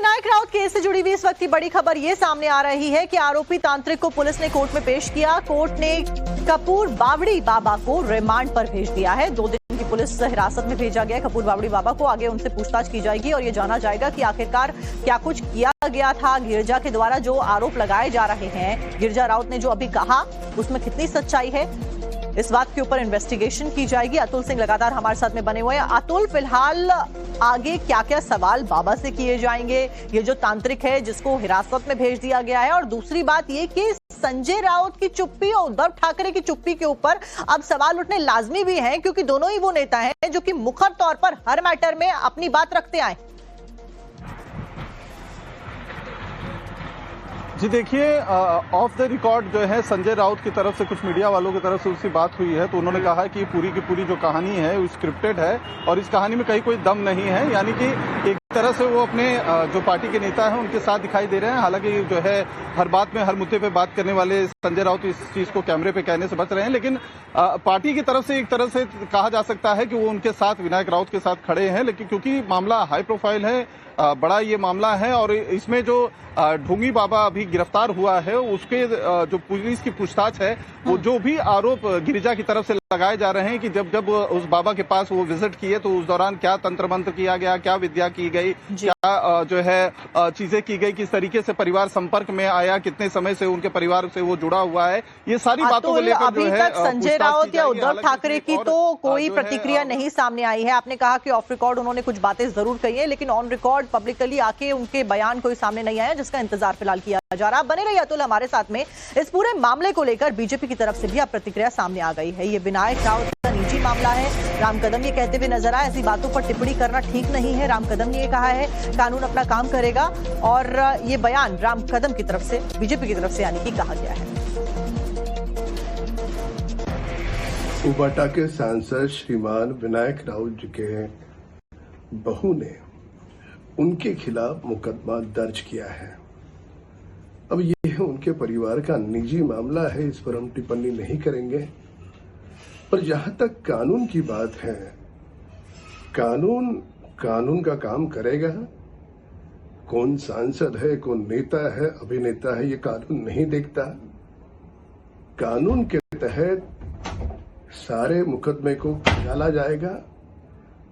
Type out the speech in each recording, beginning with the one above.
Vinayak Raut case से जुड़ी हुई इस वक्त की बड़ी खबर ये सामने आ रही है कि आरोपी तांत्रिक को पुलिस ने कोर्ट में पेश किया। कोर्ट ने कपूर बावड़ी बाबा को रिमांड पर भेज दिया है। 2 दिन की पुलिस हिरासत में भेजा गया कपूर बावड़ी बाबा को। आगे उनसे पूछताछ की जाएगी और ये जाना जाएगा कि आखिरकार क्या कुछ किया गया था गिरजा के द्वारा। जो आरोप लगाए जा रहे हैं गिरजा राउत ने जो अभी कहा उसमें कितनी सच्चाई है, इस बात के ऊपर इन्वेस्टिगेशन की जाएगी। अतुल सिंह लगातार हमारे साथ में बने हुए हैं। अतुल, फिलहाल आगे क्या क्या सवाल बाबा से किए जाएंगे, ये जो तांत्रिक है जिसको हिरासत में भेज दिया गया है, और दूसरी बात ये कि संजय राउत की चुप्पी और उद्धव ठाकरे की चुप्पी के ऊपर अब सवाल उठने लाजमी भी हैं, क्योंकि दोनों ही वो नेता हैं जो कि मुखर तौर पर हर मैटर में अपनी बात रखते आए। जी देखिए, ऑफ द रिकॉर्ड जो है संजय राउत की तरफ से कुछ मीडिया वालों की तरफ से उसकी बात हुई है, तो उन्होंने कहा कि पूरी की पूरी जो कहानी है वो स्क्रिप्टेड है और इस कहानी में कहीं कोई दम नहीं है। यानी कि एक तरह से वो अपने जो पार्टी के नेता हैं उनके साथ दिखाई दे रहे हैं। हालांकि जो है हर बात में हर मुद्दे पे बात करने वाले संजय राउत इस चीज को कैमरे पे कहने से बच रहे हैं, लेकिन पार्टी की तरफ से एक तरह से कहा जा सकता है कि वो उनके साथ विनायक राउत के साथ खड़े हैं। लेकिन क्योंकि मामला हाई प्रोफाइल है, बड़ा ये मामला है और इसमें जो ढोंगी बाबा अभी गिरफ्तार हुआ है उसके जो पुलिस की पूछताछ है वो जो भी आरोप गिरिजा की तरफ से लगाए जा रहे हैं कि जब जब उस बाबा के पास वो विजिट किए तो उस दौरान क्या तंत्र मंत्र किया गया, क्या विद्या की गई, क्या जो है चीजें की गई, किस तरीके से परिवार संपर्क में आया, कितने समय से उनके परिवार से वो जुड़ा हुआ है, ये सारी बातों को लेकर अभी तक संजय राउत या उद्धव ठाकरे की तो कोई प्रतिक्रिया नहीं सामने आई है। आपने कहा कि ऑफ रिकॉर्ड उन्होंने कुछ बातें जरूर कही है, लेकिन ऑन रिकॉर्ड पब्लिकली आके उनके बयान कोई सामने नहीं आया, जिसका इंतजार फिलहाल किया जा रहा है। बने रहिए अतुल हमारे साथ में। इस पूरे मामले को लेकर बीजेपी की तरफ से भी अब प्रतिक्रिया सामने आ गई है। ये विनायक राउत का निजी मामला है। राम कदम ये कहते हुए नजर आए ऐसी बातों पर टिप्पणी करना ठीक नहीं है। राम कदम ने ये कहा है कानून अपना काम करेगा, और ये बयान राम कदम की तरफ से बीजेपी की तरफ से यानी कि कहा गया है। उबाटा के सांसद श्रीमान विनायक राउत जी के बहू ने उनके खिलाफ मुकदमा दर्ज किया है। अब यह उनके परिवार का निजी मामला है, इस पर हम टिप्पणी नहीं करेंगे। पर जहां तक कानून की बात है, कानून का काम करेगा। कौन सांसद है, कौन नेता है, अभिनेता है, ये कानून नहीं देखता। कानून के तहत सारे मुकदमे को डाला जाएगा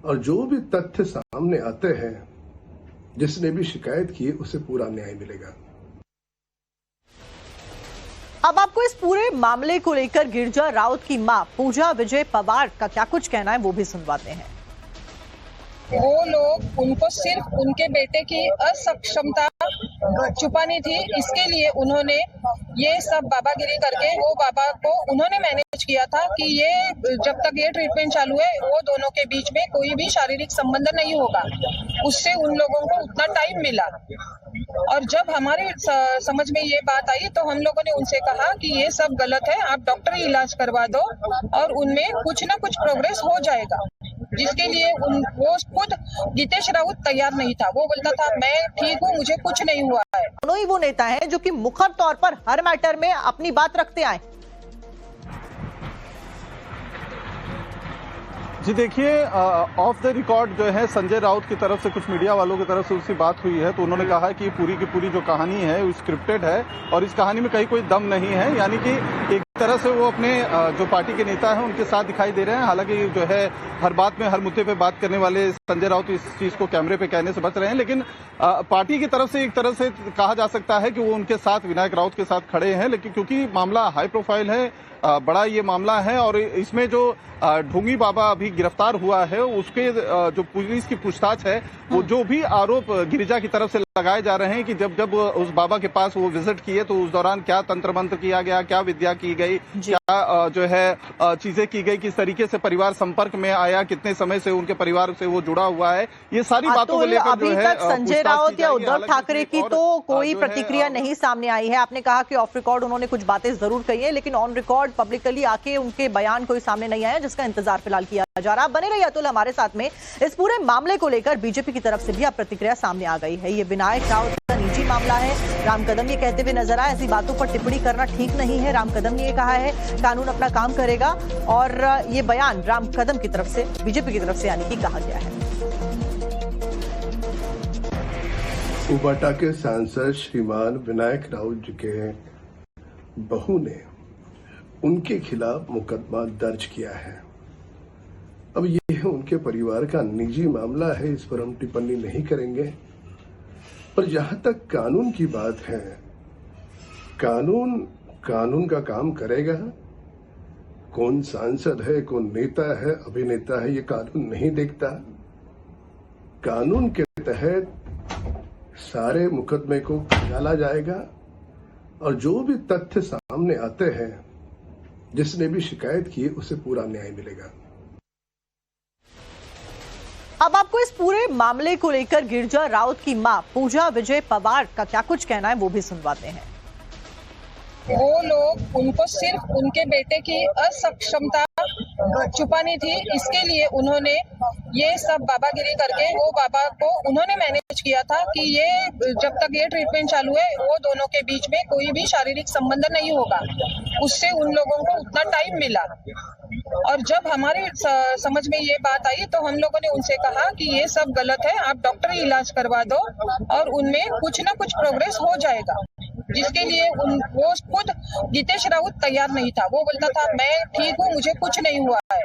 और जो भी तथ्य सामने आते हैं, जिसने भी शिकायत की उसे पूरा न्याय मिलेगा। अब आपको इस पूरे मामले को लेकर गिरजा राउत की मां पूजा विजय पवार का क्या कुछ कहना है वो भी सुनवाते हैं। वो लोग उनको सिर्फ उनके बेटे की असक्षमता छुपानी थी, इसके लिए उन्होंने ये सब बाबागिरी करके वो बाबा को उन्होंने मैनेज किया था कि ये जब तक ये ट्रीटमेंट चालू है वो दोनों के बीच में कोई भी शारीरिक संबंध नहीं होगा। उससे उन लोगों को उतना टाइम मिला, और जब हमारे समझ में ये बात आई तो हम लोगों ने उनसे कहा कि ये सब गलत है, आप डॉक्टरी इलाज करवा दो और उनमें कुछ ना कुछ प्रोग्रेस हो जाएगा। जिसके लिए वो खुद गीतेश राउत तैयार नहीं था। वो बोलता था मैं ठीक हूँ, मुझे कुछ नहीं हुआ है। दोनों ही वो नेता हैं जो कि मुखर तौर पर हर मैटर में अपनी बात रखते आए। जी देखिए, ऑफ द रिकॉर्ड जो है संजय राउत की तरफ से कुछ मीडिया वालों की तरफ से उसकी बात हुई है, तो उन्होंने कहा कि पूरी की पूरी जो कहानी है वो स्क्रिप्टेड है और इस कहानी में कहीं कोई दम नहीं है। यानी कि एक तरह से वो अपने जो पार्टी के नेता हैं उनके साथ दिखाई दे रहे हैं। हालांकि जो है हर बात में हर मुद्दे पे बात करने वाले संजय राउत इस चीज को कैमरे पे कहने से बच रहे हैं, लेकिन पार्टी की तरफ से एक तरह से कहा जा सकता है कि वो उनके साथ विनायक राउत के साथ खड़े हैं। लेकिन क्योंकि मामला हाई प्रोफाइल है, बड़ा ये मामला है और इसमें जो ढोंगी बाबा अभी गिरफ्तार हुआ है उसके जो पुलिस की पूछताछ है वो जो भी आरोप गिरिजा की तरफ से लगाए जा रहे हैं कि जब जब उस बाबा के पास वो विजिट किए तो उस दौरान क्या तंत्र मंत्र किया गया, क्या विद्या की गई, क्या जो है चीजें की गई, किस तरीके से परिवार संपर्क में आया, कितने समय से उनके परिवार से वो जुड़ा हुआ है, ये सारी बातों को लेकर अभी तक संजय राउत या उद्धव ठाकरे की तो कोई प्रतिक्रिया नहीं सामने आई है। आपने कहा कि ऑफ रिकॉर्ड उन्होंने कुछ बातें जरूर कही है, लेकिन ऑन रिकॉर्ड पब्लिकली आके उनके बयान कोई सामने नहीं आया, जिसका इंतजार फिलहाल किया जा रहा है। बने रहिए अतुल हमारे साथ में। इस पूरे मामले को लेकर बीजेपी की तरफ से भी अब प्रतिक्रिया सामने आ गई है। ये विनायक राउत का निजी मामला है। राम कदम ये कहते हुए नजर आए ऐसी बातों पर टिप्पणी करना ठीक नहीं है। राम कदम ने ये कहा है कानून अपना काम करेगा, और ये बयान राम कदम की तरफ से बीजेपी की तरफ से यानी कि कहा गया है। उबाटा के सांसद श्रीमान विनायक राउत जी के बहू ने उनके खिलाफ मुकदमा दर्ज किया है। अब यह उनके परिवार का निजी मामला है, इस पर हम टिप्पणी नहीं करेंगे। पर जहां तक कानून की बात है, कानून का काम करेगा। कौन सांसद है, कौन नेता है, अभिनेता है, ये कानून नहीं देखता। कानून के तहत सारे मुकदमे को डाला जाएगा और जो भी तथ्य सामने आते हैं, जिसने भी शिकायत की, उसे पूरा न्याय मिलेगा। अब आपको इस पूरे मामले को लेकर गिरिजा राउत की मां पूजा विजय पवार का क्या कुछ कहना है, वो भी सुनवाते हैं। वो लोग, उनको सिर्फ उनके बेटे की असक्षमता छुपानी थी, इसके लिए उन्होंने ये सब बाबागिरी करके वो बाबा को उन्होंने मैनेज किया था कि ये जब तक ये ट्रीटमेंट चालू है वो दोनों के बीच में कोई भी शारीरिक संबंध नहीं होगा। उससे उन लोगों को उतना टाइम मिला और जब हमारे समझ में ये बात आई तो हम लोगों ने उनसे कहा कि ये सब गलत है, आप डॉक्टरी इलाज करवा दो और उनमें कुछ ना कुछ प्रोग्रेस हो जाएगा। जिसके लिए वो खुद गीतेश राउत तैयार नहीं था। वो बोलता था मैं ठीक हूँ, मुझे कुछ नहीं हुआ है।